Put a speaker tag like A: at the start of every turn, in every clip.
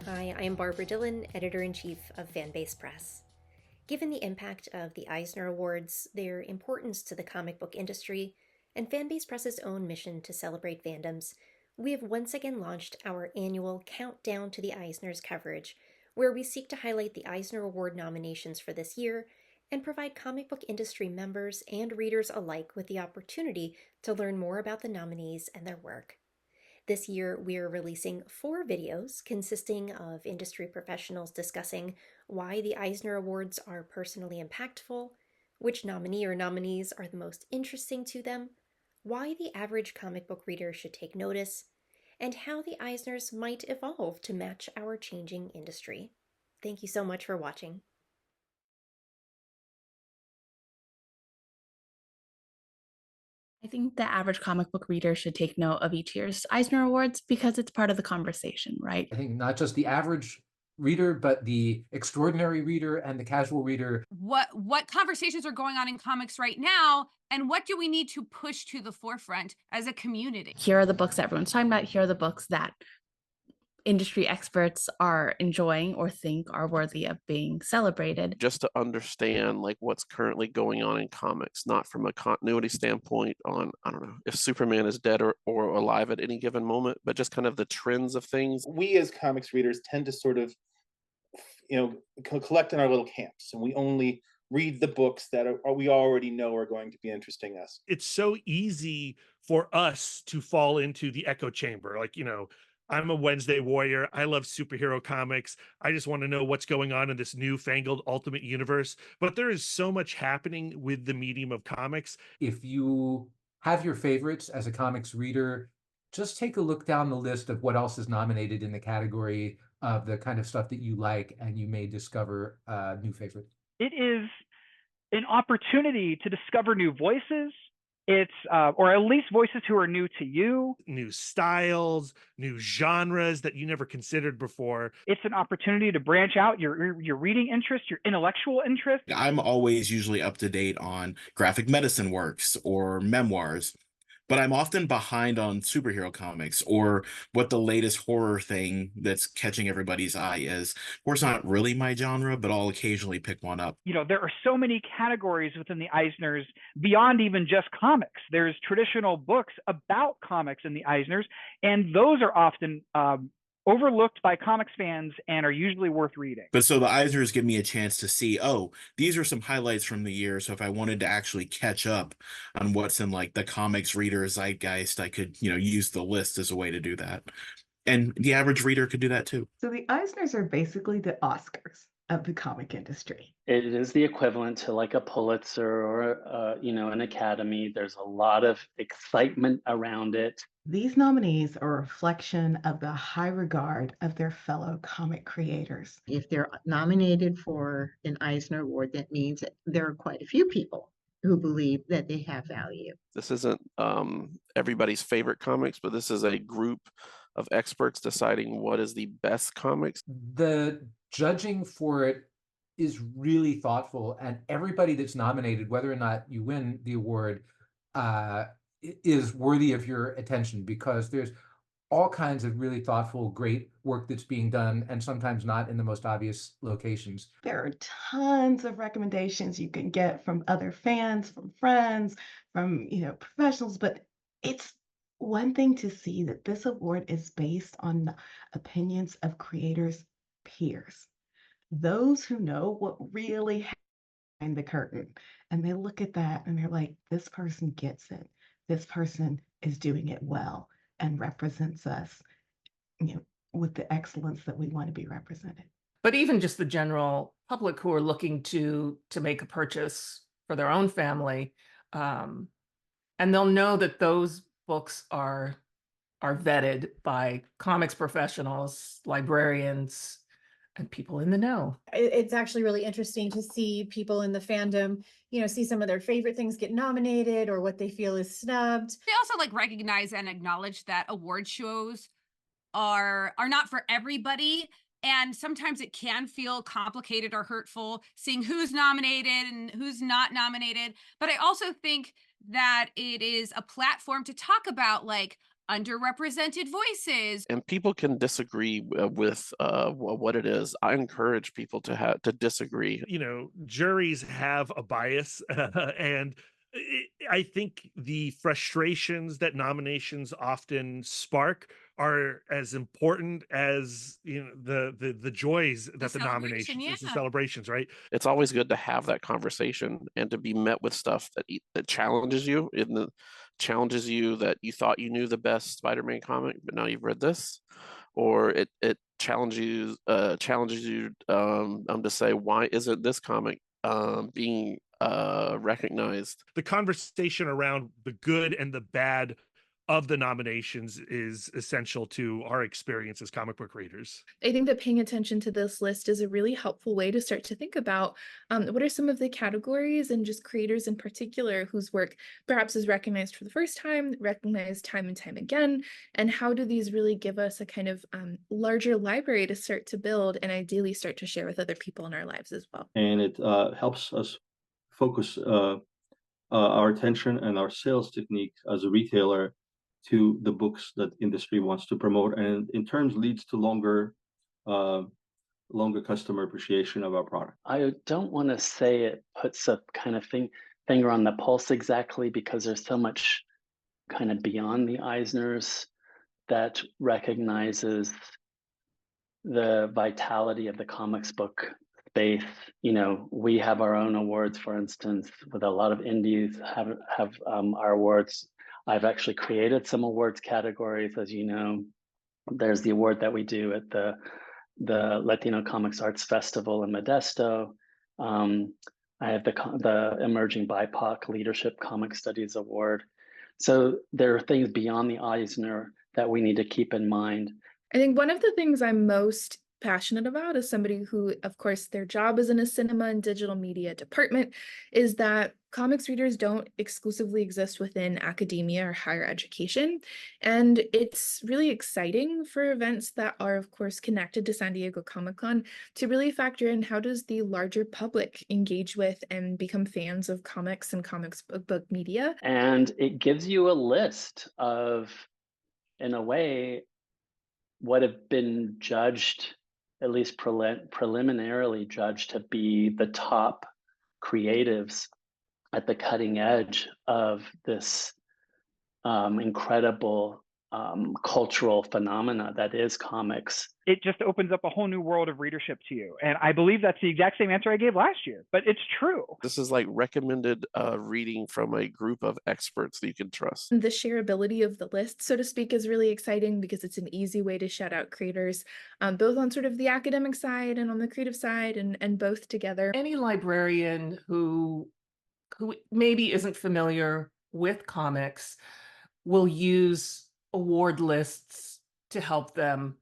A: Hi, I am Barbra Dillon, Editor-in-Chief of Fanbase Press. Given the impact of the Eisner Awards, their importance to the comic book industry, and Fanbase Press's own mission to celebrate fandoms, we have once again launched our annual Countdown to the Eisners coverage, where we seek to highlight the Eisner Award nominations for this year and provide comic book industry members and readers alike with the opportunity to learn more about the nominees and their work. This year, we are releasing 4 videos consisting of industry professionals discussing why the Eisner Awards are personally impactful, which nominee or nominees are the most interesting to them, why the average comic book reader should take notice, and how the Eisners might evolve to match our changing industry. Thank you so much for watching.
B: I think the average comic book reader should take note of each year's Eisner Awards because it's part of the conversation, right?
C: I think not just the average reader, but the extraordinary reader and the casual reader.
D: What conversations are going on in comics right now, and what do we need to push to the forefront as a community?
B: Here are the books that everyone's talking about. Here are the books that industry experts are enjoying or think are worthy of being celebrated.
E: Just to understand like what's currently going on in comics, not from a continuity standpoint on, I don't know, if Superman is dead or alive at any given moment, but just kind of the trends of things.
F: We as comics readers tend to sort of, collect in our little camps, and we only read the books that we already know are going to be interesting us.
G: It's so easy for us to fall into the echo chamber. I'm a Wednesday warrior. I love superhero comics. I just want to know what's going on in this newfangled ultimate universe. But there is so much happening with the medium of comics.
C: If you have your favorites as a comics reader, just take a look down the list of what else is nominated in the category of the kind of stuff that you like, and you may discover new favorites.
H: It is an opportunity to discover new voices. It's or at least voices who are new to you.
G: New styles, new genres that you never considered before.
H: It's an opportunity to branch out your reading interest, your intellectual interest.
I: I'm always usually up to date on graphic medicine works or memoirs, but I'm often behind on superhero comics or what the latest horror thing that's catching everybody's eye is. Of course, not really my genre, but I'll occasionally pick one up.
H: There are so many categories within the Eisners beyond even just comics. There's traditional books about comics in the Eisners, and those are often overlooked by comics fans and are usually worth reading.
I: But so the Eisners give me a chance to see, oh, these are some highlights from the year. So if I wanted to actually catch up on what's in like the comics reader zeitgeist, I could, use the list as a way to do that. And the average reader could do that too.
J: So the Eisners are basically the Oscars of the comic industry.
K: It is the equivalent to like a Pulitzer or, an Academy. There's a lot of excitement around it.
J: These nominees are a reflection of the high regard of their fellow comic creators.
L: If they're nominated for an Eisner Award, that means that there are quite a few people who believe that they have value.
E: This isn't everybody's favorite comics, but this is a group of experts deciding what is the best comics.
C: The judging for it is really thoughtful, and everybody that's nominated, whether or not you win the award, is worthy of your attention, because there's all kinds of really thoughtful, great work that's being done, and sometimes not in the most obvious locations.
J: There are tons of recommendations you can get from other fans, from friends, from professionals, but it's one thing to see that this award is based on the opinions of creators' peers, those who know what really happened behind the curtain, and they look at that and they're like, this person gets it. This person is doing it well and represents us, with the excellence that we want to be represented.
M: But even just the general public who are looking to make a purchase for their own family, and they'll know that those books are vetted by comics professionals, librarians, and people in the know.
N: It's actually really interesting to see people in the fandom, see some of their favorite things get nominated or what they feel is snubbed.
D: They also recognize and acknowledge that award shows are not for everybody. And sometimes it can feel complicated or hurtful seeing who's nominated and who's not nominated. But I also think that it is a platform to talk about underrepresented voices.
E: And people can disagree with what it is. I encourage people to disagree.
G: You know, juries have a bias, and I think the frustrations that nominations often spark are as important as, you know, the joys that the nominations, the celebrations, right?
E: It's always good to have that conversation and to be met with stuff that challenges you challenges you that you thought you knew the best Spider-Man comic, but now you've read this, or it challenges you to say, why isn't this comic being recognized?
G: The conversation around the good and the bad of the nominations is essential to our experience as comic book readers.
B: I think that paying attention to this list is a really helpful way to start to think about what are some of the categories and just creators in particular whose work perhaps is recognized for the first time, recognized time and time again, and how do these really give us a kind of larger library to start to build and ideally start to share with other people in our lives as well.
O: And it helps us focus our attention and our sales technique as a retailer to the books that industry wants to promote, and in turn leads to longer customer appreciation of our product.
K: I don't want to say it puts a kind of finger on the pulse exactly, because there's so much kind of beyond the Eisners that recognizes the vitality of the comics book space. You know, we have our own awards, for instance, with a lot of indies have our awards. I've actually created some awards categories, as you know. There's the award that we do at the Latino Comics Arts Festival in Modesto. I have the Emerging BIPOC Leadership Comic Studies Award. So there are things beyond the Eisner that we need to keep in mind.
B: I think one of the things I'm most passionate about as somebody who, of course, their job is in a cinema and digital media department, is that comics readers don't exclusively exist within academia or higher education. And it's really exciting for events that are, of course, connected to San Diego Comic-Con to really factor in how does the larger public engage with and become fans of comics and comics book media.
K: And it gives you a list of, in a way, what have been judged, at least preliminarily judged, to be the top creatives at the cutting edge of this incredible cultural phenomena that is comics.
H: It just opens up a whole new world of readership to you. And I believe that's the exact same answer I gave last year, but it's true.
E: This is like recommended reading from a group of experts that you can trust.
B: The shareability of the list, so to speak, is really exciting because it's an easy way to shout out creators, both on sort of the academic side and on the creative side, and both together.
M: Any librarian who maybe isn't familiar with comics will use award lists to help them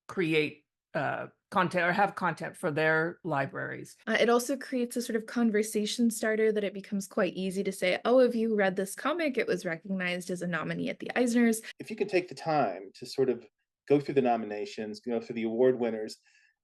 M: create content or have content for their libraries.
B: It also creates a sort of conversation starter that it becomes quite easy to say, oh, have you read this comic? It was recognized as a nominee at the Eisners.
F: If you can take the time to sort of go through the nominations, go through the award winners,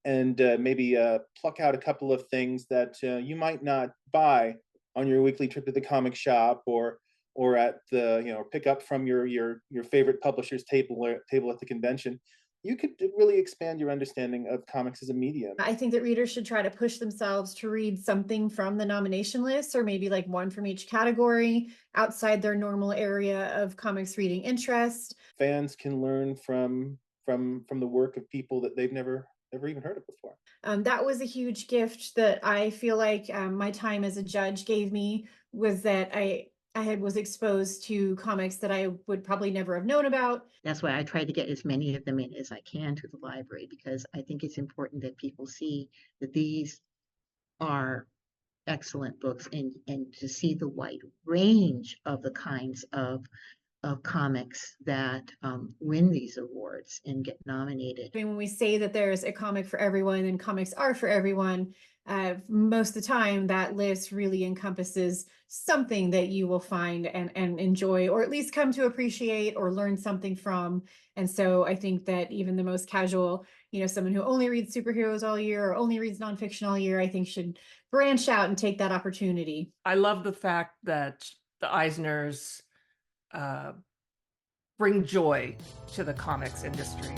F: and maybe pluck out a couple of things that you might not buy on your weekly trip to the comic shop, or at the pick up from your favorite publisher's table at the convention, you could really expand your understanding of comics as a medium.
N: I think that readers should try to push themselves to read something from the nomination list, or maybe like one from each category outside their normal area of comics reading interest.
F: Fans can learn from the work of people that they've never even heard of before.
N: That was a huge gift that I feel like my time as a judge gave me, was that I was exposed to comics that I would probably never have known about.
L: That's why I try to get as many of them in as I can to the library, because I think it's important that people see that these are excellent books, and to see the wide range of the kinds of comics that win these awards and get nominated.
N: I mean, when we say that there's a comic for everyone and comics are for everyone, most of the time that list really encompasses something that you will find and enjoy, or at least come to appreciate or learn something from. And so I think that even the most casual, someone who only reads superheroes all year or only reads nonfiction all year, I think should branch out and take that opportunity.
M: I love the fact that the Eisners bring joy to the comics industry.